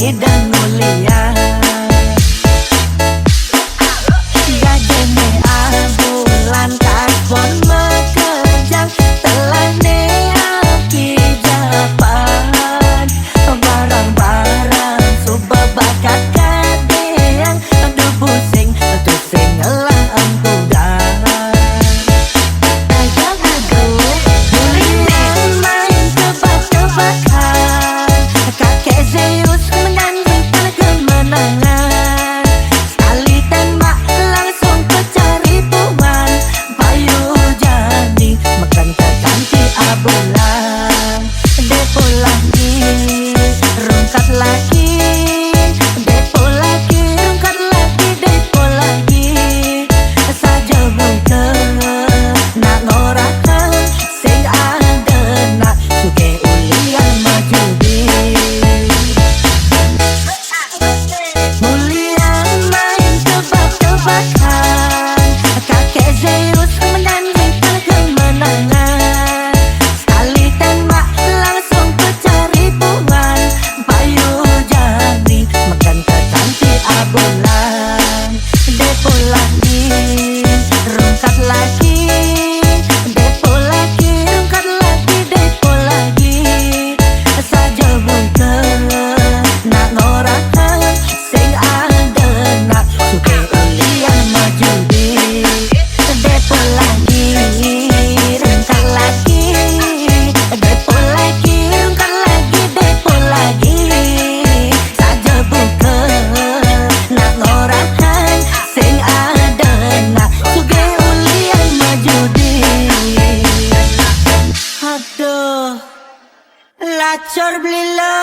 bersih dan mulia. Gajene bulan karbon mekejang telah neaki japan. Barang-barang subah bakat kadeang aduh pusing lah ampudan. Ayah aduh bulinan main tebak-tebakan. Kakek Zeus menjanjikan kemenangan. Sekali tembak langsung pecah ribuan. Bayu jadi makan kekanti abulan. Depo lagi, rungkat lagi. Depo lagi, rungkat lagi. Depo lagi. Saja buka nak ngorakan. Sing ada nak suke ulian majudi. Mulia main tebak-tebakan. Kakek Zeus menjanjikan kemenangan. Sekali tembak langsung pecah ribuan. Bayu jadi makan kecantik abulan. Depo lagi, rungkat lagi. Depo lagi, rungkat lagi. Depo lagi. Saja buka nak ngorakan. Sing ada nak suke ulian majudi. Depo lagi, rungkat lagi. Depo lagi, rungkat lagi. Depo lagi. Saja buka nak ngorakan. Sing ada nak suke ulian majudi. Aduh, lacor belilo.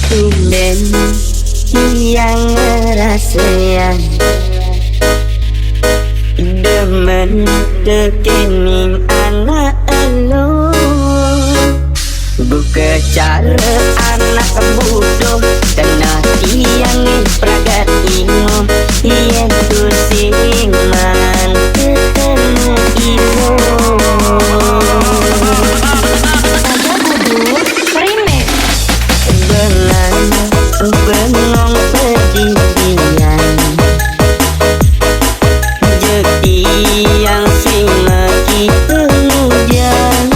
Tumben yang ngerasain demen dekening anak elo. Buka cara anak bodoh tanah tiang pragat ingo. Ien tu singman ketemu ibu. Bengong pedidian jeti yang simaki kemudian.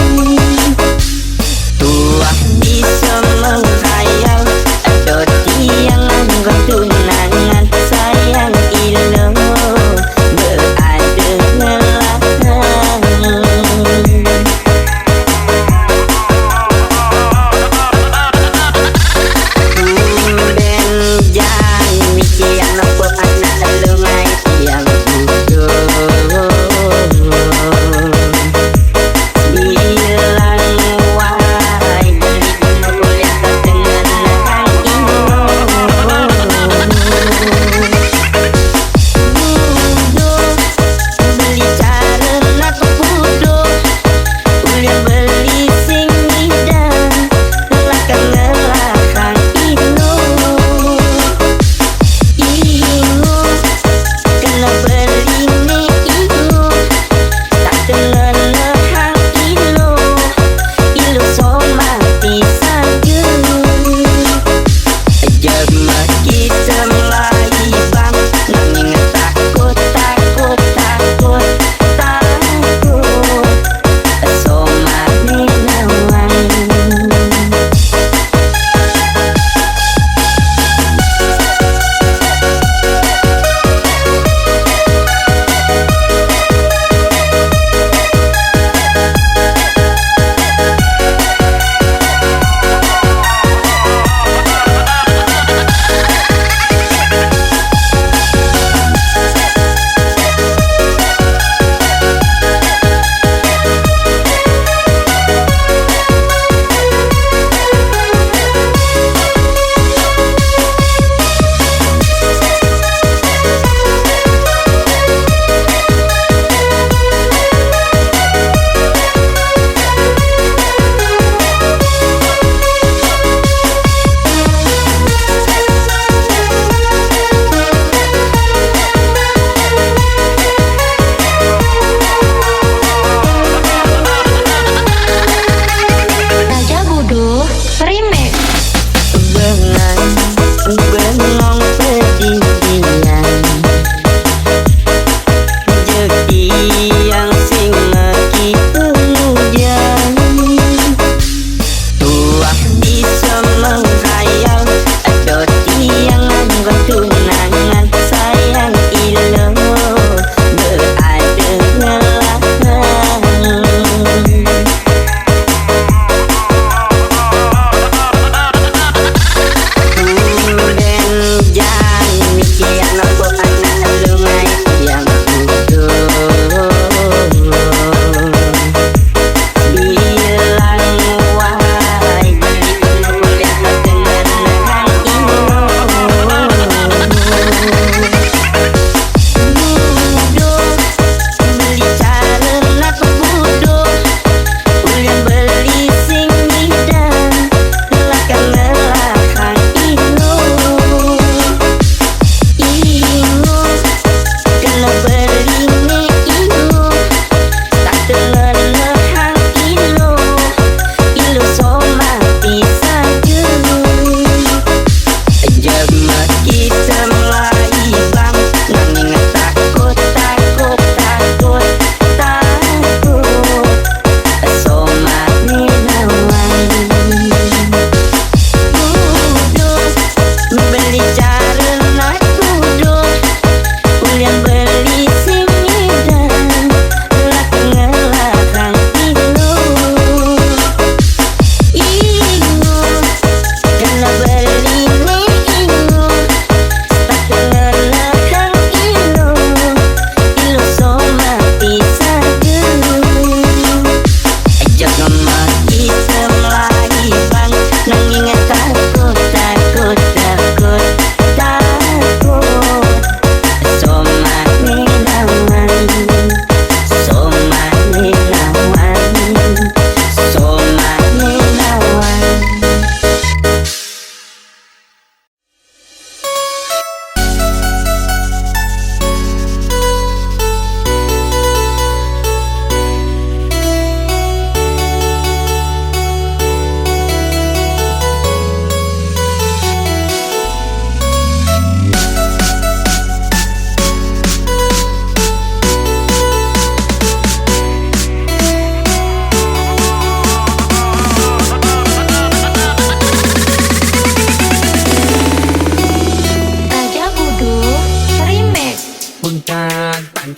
Tuah bisa menghayal ada tiang anggap tunangan sayang ilo berada ngelakang. Tumben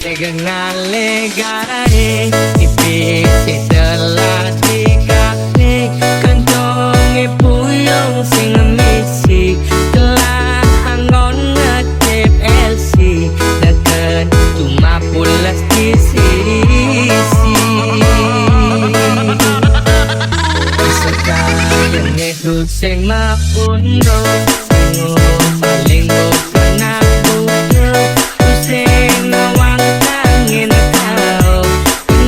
Tegangale garai ipis setelah dikasih kantong puyong sing misi telah hangon ngecep LC deket cuma pulas di sisi sekarang itu sing mapundo sing paling bukan aku sing nawang tangin kau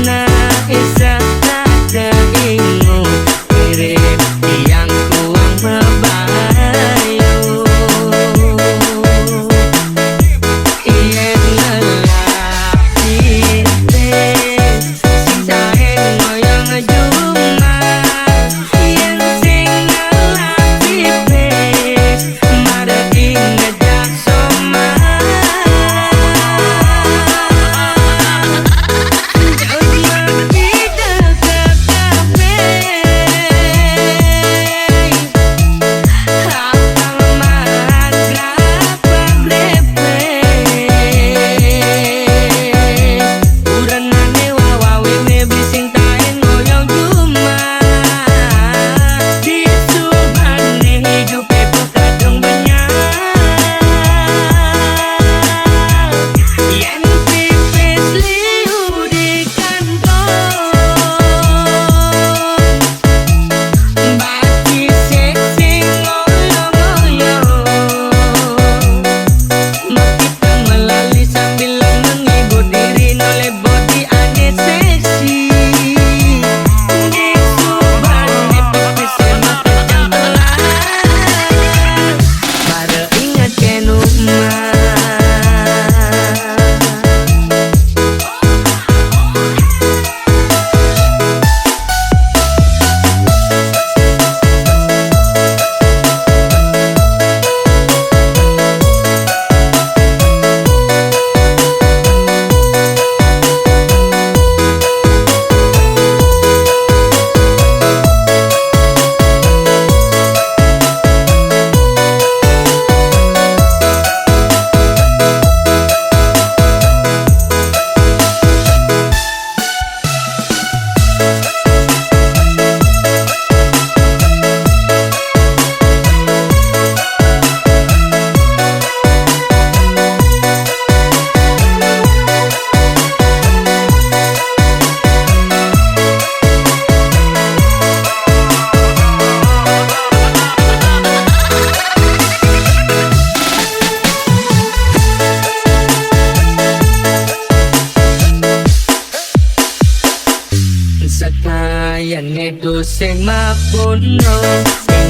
na isa nada ingo mirip yang kuang bebayo ien lelaki sing sahen ngoyong juma ien sing lelaki mada ingejak soma Sakayan itu sing mapuno sing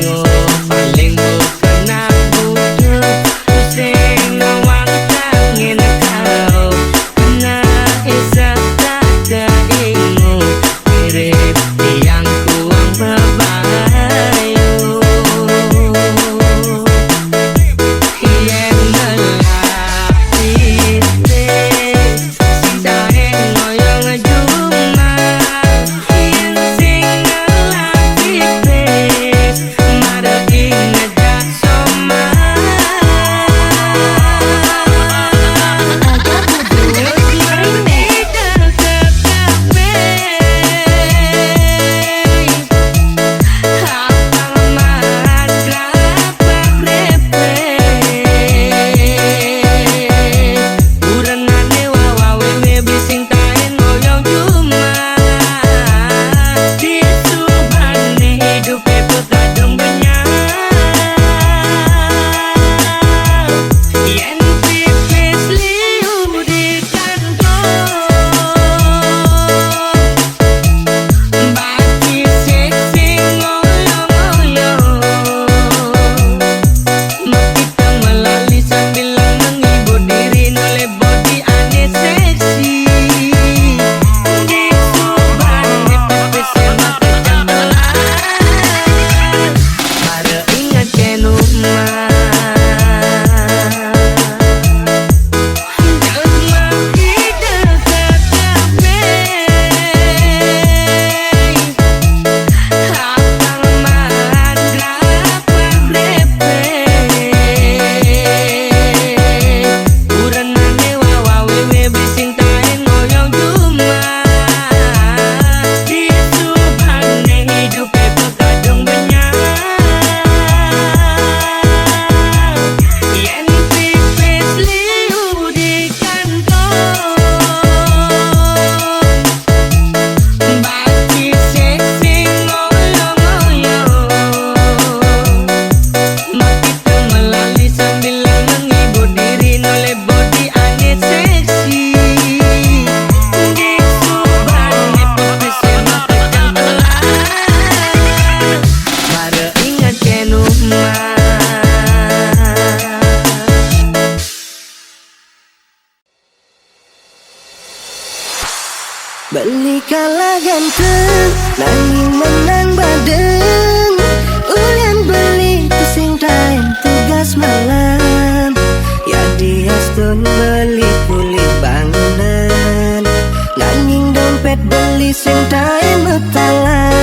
paling bukan aku sing nawang tangin kau na isa nada ingo mirip yang kuang bebayo ien lelaki sing sahen ngoyong juma ien sing lelaki mada Beli kalah ganteng, nanging menang badeng. Ulian beli pusing time tugas malam. Ya dia stun beli kulit bangunan, nanging dompet beli sing time metalan.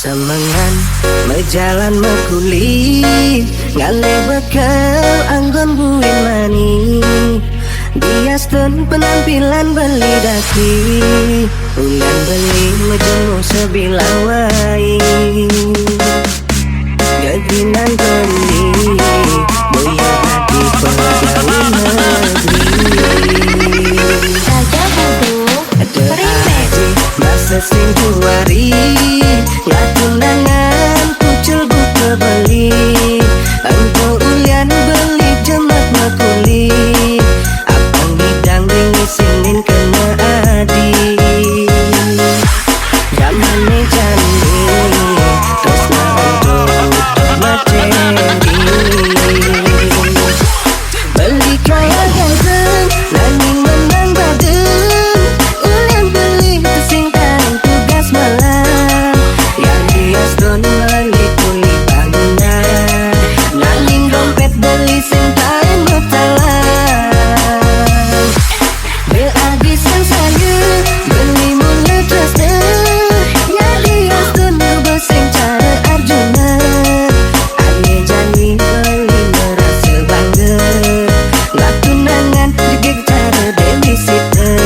Semangan mejalan mekuli, ngale bekal anggon buin mani. Dia stun penampilan beli daki, ulian beli mejengu sebilang wai. Gaginan beli, boya hati pegawai negeri. Raja Buduk Ada Remix. aji masa sing kuari, nggak tunangan kucul buka beli. Engkau ulian beli jemat makuli, abang bidang ringi sinin kena adi. Zamane jani, terus untuk matendi. Beli kaya ganteng, nanging menang badeng. Ulian beli pusing time tugas malam. Yang dia stun beli kulit bangunan, nanging dompet beli sing time metalan. Bel abis yang saya beli mula trust deh. Ya dia stun ngebesing cara Arjuna. Ane jani beli merasa bangga, nggak tunangan juga cara babysitter.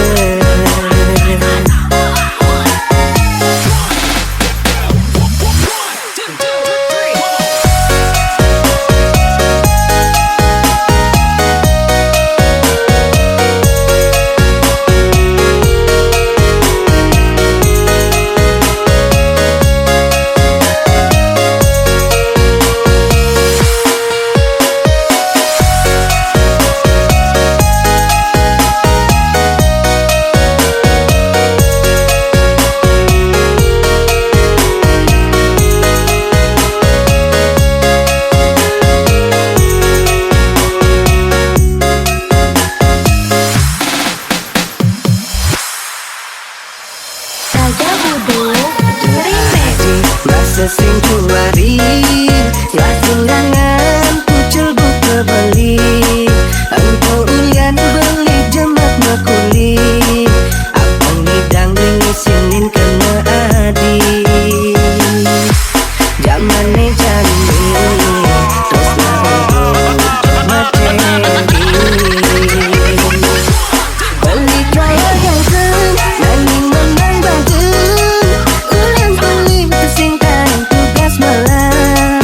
Raja Buduk Remix. Masa sing kuari, nggak tunangan kucul buka beli. Engkau ulian beli jemat makuli, abang bidang ringi sinin kena adi. Zamane jani, terus untuk matendi. Beli kaya ganteng, nanging menang badeng. Ulian beli pusing time tugas malam.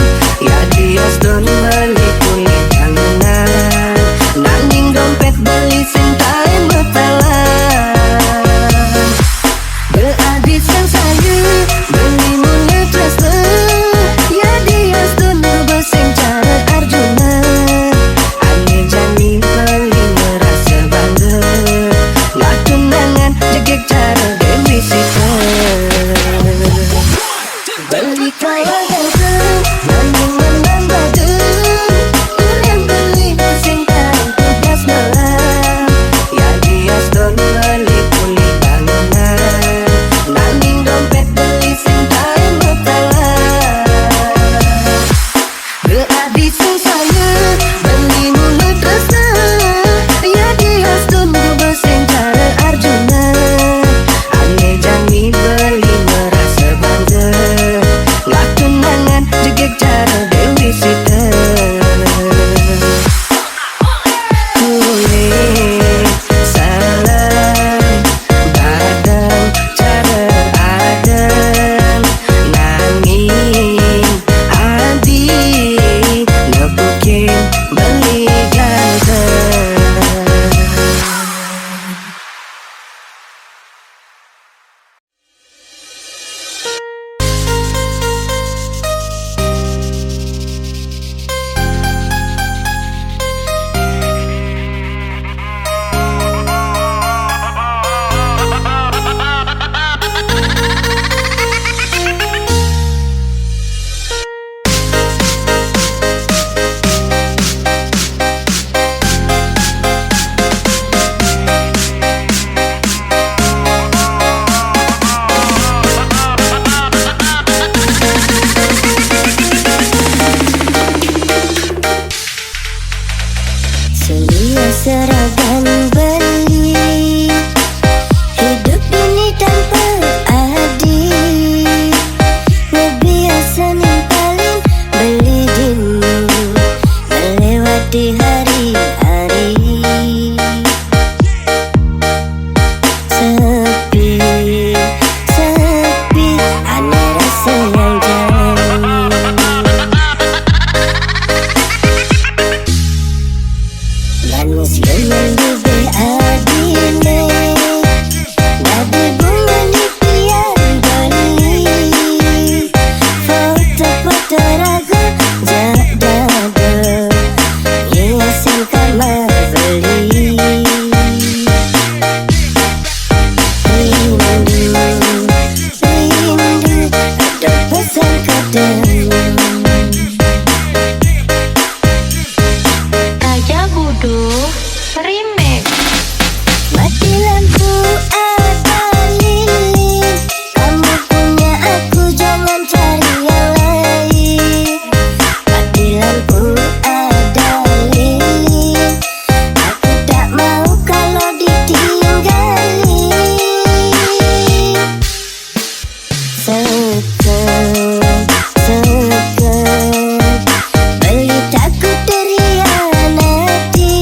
beli takut terhianati.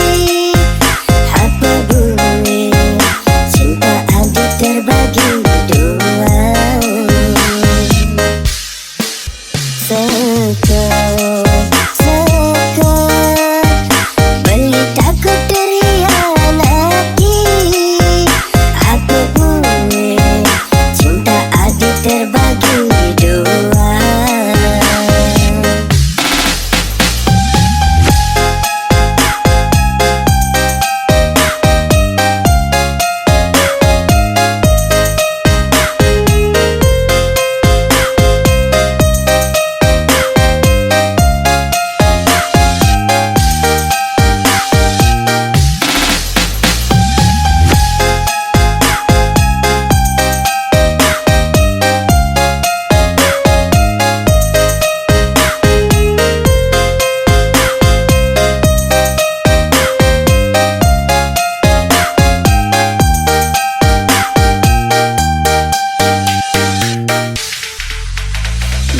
Apa boleh cinta adik terbagi dua. Beli takut terhianati. Apa boleh cinta adik terbagi dua.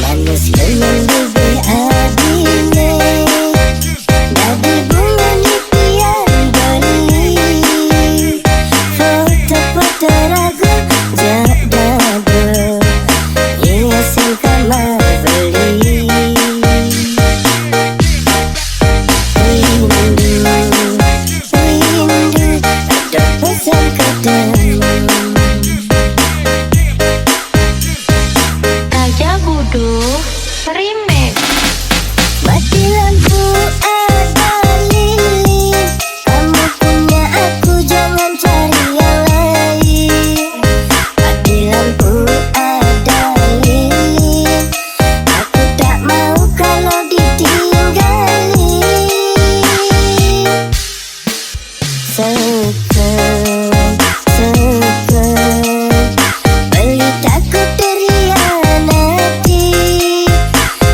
Manusia yang lebih adilnya, dari bunga impian beli. Foto-foto ragu jadado, hiasan kamar beli. Rindu, ada pesan katamu. Raja Bodoh Remix. Mati lampu ada lilin, kamu punya aku jangan cari yang lain. Mati lampu ada lilin, aku tak mau kalau ditinggalin. Beli takut terhianati.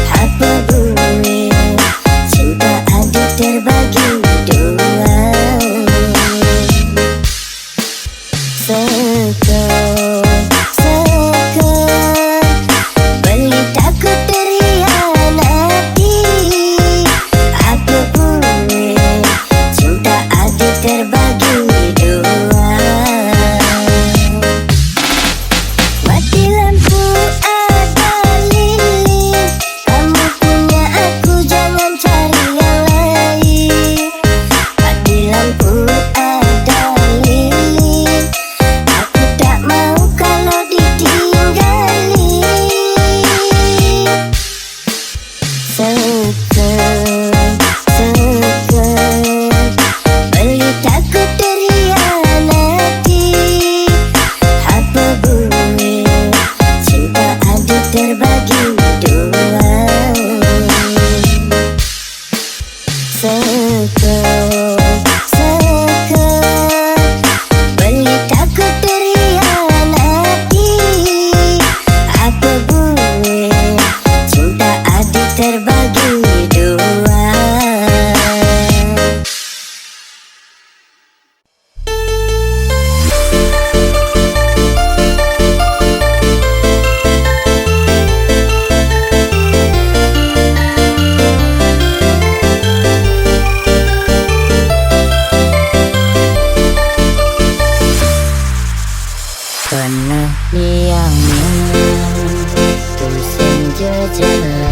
Apa boleh cinta adik terbagi dua. Beli takut terhianati. Apa boleh cinta adik terbagi dua. Mati lampu ada lilin, kamu punya aku jangan cari yang lain. Mati lampu ada lilin, aku tak mau kalau ditinggalin. Beli takut terhianati. Apa boleh cinta adik terbagi dua. Beli takut terhianati. Apa boleh cinta adik terbagi dua. Pernah diam tuh senja jalan.